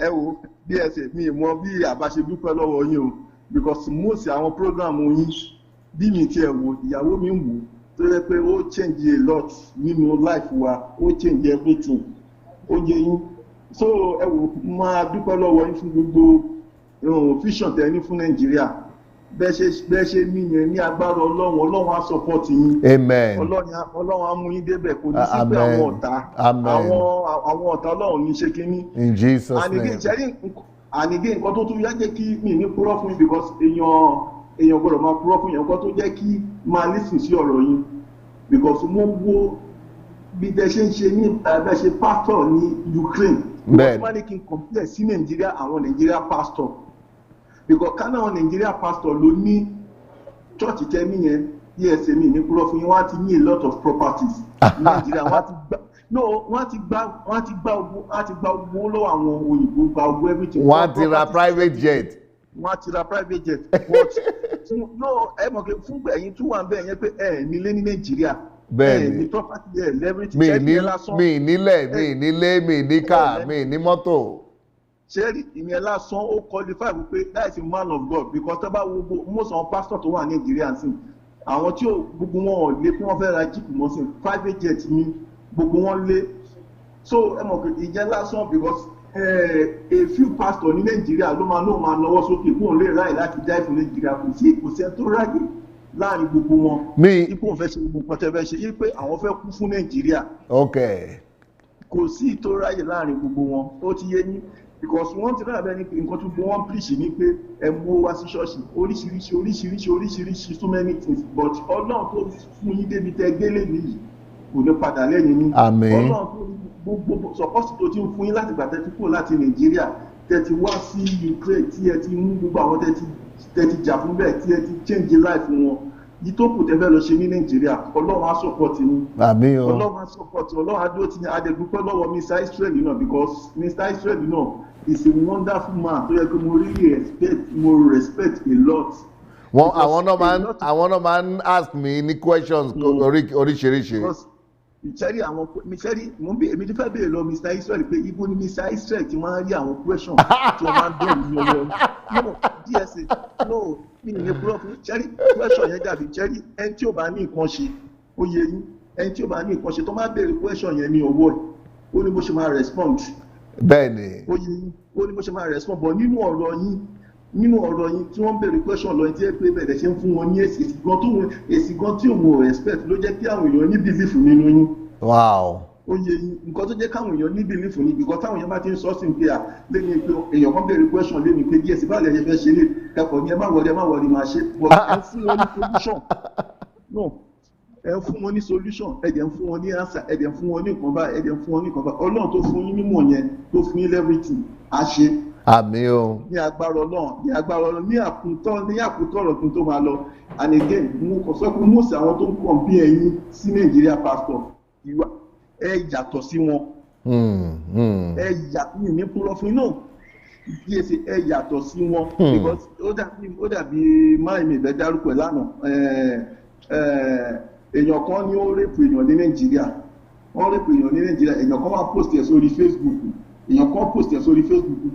Speaker 3: ẹ wo bí ẹ ṣe mi mọ bí àbáṣe dúpẹ́ lọ́wọ́ yín o because most àwọn program yín bí mi tiẹ̀ wò ìyàwó mi ń wò tó yẹ pé ó change a lot nínú life wa ó change everything ó yẹ yín so ẹ wò máa dúpẹ́ lọ́wọ́ yín fún gbogbo vision tẹ́ ní fún Nàìjíríà bẹ́ẹ̀ ṣe mí yẹn ní agbára Ọlọ́run á support yín.
Speaker 1: Amen.
Speaker 3: Ọlọ́run á mú yín débẹ̀ kò ní sí pé àwọn ọ̀tá Ọlọ́run ní ṣe kínní.
Speaker 1: In Jesus' name.
Speaker 3: Ànídé nǹkan tó tún yá jẹ́ kí mi ní purọ́ fún yín because èèyàn gbọ́dọ̀ máa purọ́ fún yín nǹkan tó jẹ́ kí máa listen sí ọ̀rọ̀ yín because mo wo bí tẹ ṣe ń ṣe ní bẹ́ẹ̀ ṣe pastor ní Ukraine.
Speaker 1: Bẹ́ẹ̀
Speaker 3: wọ́n ní kí n compare sí Nàìjíríà àwọn Nàìjíríà pastor because kánà àwọn Nàìjíríà pastor ló ní church tẹ́mí yẹn ESM ní purọ́ fún yín wọ́n á ti ní a lot of properties ní Nàìjíríà wọ́n ti gba owó lọ́wọ́ àwọn òyìnbó gba owó everything.
Speaker 1: Wọ́n ti ra private jet.
Speaker 3: Wọ́n ti ra private jet but no ẹ mọ̀ pé fún ẹ̀yin tún wà bẹ́ẹ̀ yẹn pé ẹ̀ nílé ní Nàìjíríà.
Speaker 1: Bẹ́ẹ̀ni
Speaker 3: ní property ẹ̀ lẹ́rìtì.
Speaker 1: mi nílẹ̀ mi nílé mi ní car mi ní mọ́tò.
Speaker 3: ṣé ìyẹn lásán ó qualify wípé that is a man of God because tó bá wo most of pastor tó wà ní Nàìjíríà sí àwọn tí gbogbo wọn ò lé kí wọ́n fẹ́ ra jíìpù mọ́ sí private jet ní gbogbo wọn lé so ẹ mọ̀ pé ìjẹ́ lásán because a few pastor ní Nàìjíríà ló máa náwó sókè kó lè ráyè láti dá ìfún Nàìjíríà kò sí tó ráyè láàrin gbogbo wọn ipò òun fẹ́ ṣe gbogbo nǹkan tẹ́ fẹ́ ṣe yí pé àwọn fẹ́ kú fún Nàìjíríà kò sí tó ráyè láàrin gbogbo wọn ó ti yé yín because wọ́n ti rà bẹ́ẹ̀ ni pé nǹkan tó gbọ́ wọ́n preach ní pé ẹ mú wá sí ṣọ́ọ̀ṣì oríṣiríṣi so many things but Ọlọ́run tó fún yín débi tẹ́ gbélé nìyí kò ní padà lẹ́yìn ní Ọlọ́run tó gbogbo support tó ti ń fún yín láti gbà tẹ́ ti kúrò láti Nàìjíríà tẹ́ ti wá sí Ukraine tí ẹ ti mú gbogbo àwọn tẹ́ ti jà fún bẹ́ẹ̀ tí ẹ ti change life wọn yìí tó kù tẹ́ fẹ́ lọ ṣe ní Nàìjíríà Ọlọ́run á support yín Ọlọ́run á support Ọlọ́run á dúró ti ní adẹ́dúpẹ́ lọ́wọ́ Mr. Israel náà because Mr. Israel náà is a wonderful man tó yẹ kí mo really respect a lot.
Speaker 1: àwọn náà máa ń ask me ní questions oríṣiríṣi.
Speaker 3: èmi ti fẹ́ béèrè lọ Mr. Israel pé ibo ni Mr. Israel ti máa ń rí àwọn questions tí wọ́n máa ń bẹ̀rù ní ọwọ́ no DSA no mi ní púrọ́ fún ṣẹ́rí question yẹn dàbí ṣẹ́rí ẹni tí ò bá ní nǹkan ṣe ó yẹ yín ẹni tí ò bá ní nǹkan ṣe tó máa béèrè question yẹn ní ọwọ́ ẹ̀ ó ní bó ṣe máa respond.
Speaker 1: Bẹ́ẹ̀ni.
Speaker 3: ó yẹ yín ó ní bó ṣe máa respond but nínú ọ̀rọ̀ yín tí wọ́n béèrè question lọ tí ẹ pé bẹ̀rẹ̀ ṣe ń fún wọn ní èsì gan tí òun respect ló jẹ́ kí àwọn èèyàn ní belief nínú yín.
Speaker 1: Wow.
Speaker 3: ó yẹ yín nǹkan tó jẹ́ káwọn èèyàn ní belief ní because táwọn èèyàn bá ti ń sọ sí pé lẹ́yìn pé èèyàn kan béèrè question lẹ́yìn pé díẹ̀ sí báyìí ẹ fẹ́ ṣe lé ẹ̀kọ́ ní ẹ má wọlé máa ṣe but ẹ fún wọn ní solution no ẹ fún wọn ní solution ẹ dẹ̀ ń fún wọn ní answer ẹ dẹ̀ ń fún wọn ní nǹkan báyìí ẹ dẹ̀ ń fún wọn ní nǹkan báyìí Ọlọ́run tó fún yín mímọ̀ yẹn tó fún yín everything á ṣe.
Speaker 1: Àmín o.
Speaker 3: ní agbára Ọlọ́run ní àkútọ́ ọ̀rọ̀ tó máa lọ and again mo kàn sọ pé most àwọn tó ń kàn bí ẹ̀yin sí Nàìjíríà pastor ẹ yàtọ̀ sí wọn. ẹ yàtọ̀ ní púrọ̀ fún náà bí ẹ yàtọ̀ sí wọn because ó dàbí máìmì ìbẹ́ dárúkọ ẹ̀ lánàá èèyàn kan ní ó rèpù èèyàn ní Nàìjíríà èèyàn kan wá post ẹ̀ sórí Facebook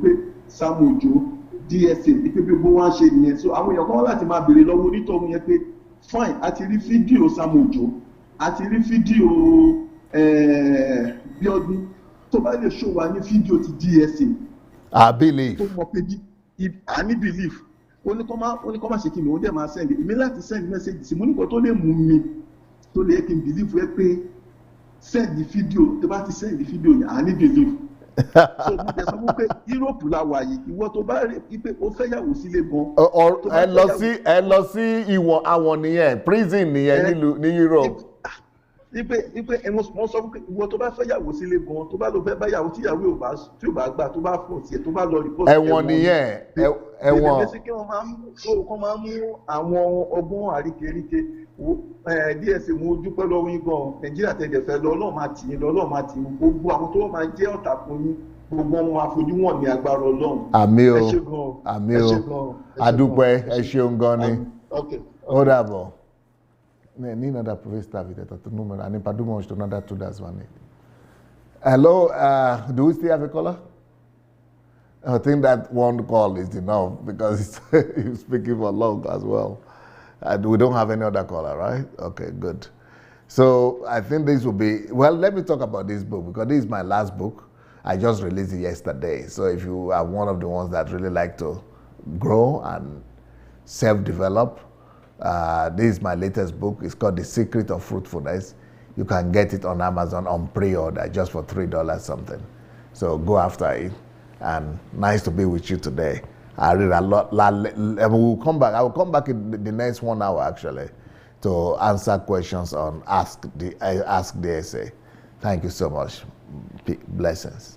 Speaker 3: pé Sam Ojo DSA pé gbogbo wọn ṣe nìyẹn so àwọn èèyàn kan wá láti máa béèrè lọ́wọ́ onítọ̀hún yẹn pé fine a ti rí fídíò Sam Ojo a ti rí fídíò Bíọ́dún tó bá lè show wa ní fídíò ti DSA.
Speaker 1: I believe.
Speaker 3: tó mọ̀ pé I need belief ó ní kọ́ máa ṣe kí ni òun dẹ̀ máa send èmi láti send message sí mo nípa tó lè mú mi tó lè kí n believe rẹ pé send the video tó bá ti send the video yẹn I need belief. So mo tẹ̀ sọ fún pé Europe la wà yìí ìwọ tó bá rí pé ó fẹ́ yàwó sílé gan.
Speaker 1: ẹ lọ sí ìwọ̀n àwọn nìyẹn prison nìyẹn ní Europe.
Speaker 3: ipe mo sọ fún pé ìwọ tó bá fẹ́ yàwó sílé gan tó bá lọ fẹ́ bá yàwó tí ìyàwó tí ò bá gbà tó bá fọ̀ sí ẹ̀ tó bá lọ report.
Speaker 1: ẹ̀wọ̀n nìyẹn ẹ̀wọ̀n.
Speaker 3: ìdílé kí wọ́n máa mú àwọn ọgbọ́n àríkèríkè DSA mo dúpẹ́ lọ́wọ́ yín gan Nàìjíríà tẹ̀lé fẹ́ lọ Ọlọ́run máa tì yín gbogbo àwọn tó máa jẹ́ ọ̀tá fún yín gbogbo wọn máa fojú wọn ní agbára Ọlọ́run.
Speaker 1: Àmín o àmín o adúpẹ́ ẹ ṣeun gan ni ó dàbọ̀. Ni nada provesta vita tu numero ani padumo sto nada tu das one. Hello, do we still have a caller? I think that one call is enough because you're speaking for long as well. And we don't have any other caller, right? Okay, good. So I think this will be, well, let me talk about this book because this is my last book. I just released it yesterday. So if you are one of the ones that really like to grow and self-develop, this is my latest book. It's called The Secret of Fruitfulness. You can get it on Amazon on pre-order just for $3 something. So go after it. And nice to be with you today. I read a lot. I will come back in the next 1 hour actually to answer questions on Ask the Essay. Thank you so much. Blessings.